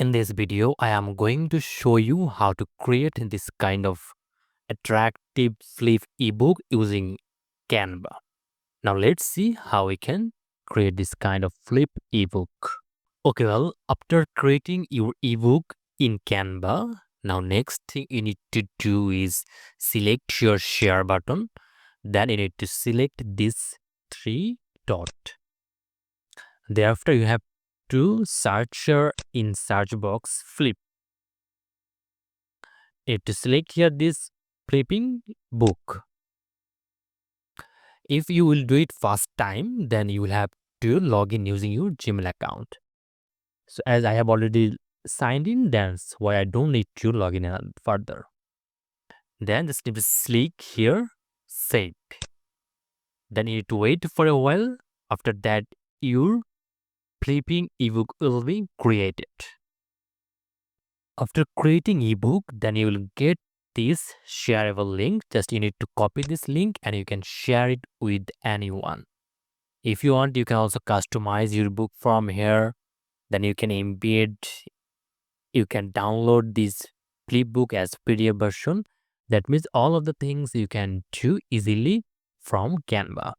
In this video, I am going to show you how to create this kind of attractive flip ebook using Canva. Now let's see how we can create this kind of flip ebook. Okay, well, after creating your ebook in Canva, now next thing you need to do is select your share button. Then you need to select this three dot. Thereafter, you have to search in search box flip. You have to select here this flipping book. If you will do it first time, then you will have to log in using your Gmail account. So as I have already signed in, that's why I don't need to log in further. Then just need to click here, save. Then you need to wait for a while. After that, your flipping ebook will be created. After creating ebook, then you will get this shareable link. Just you need to copy this link and you can share it with anyone. If you want, you can also customize your book from here. Then you can embed, you can download this flipbook as PDF version. That means all of the things you can do easily from Canva.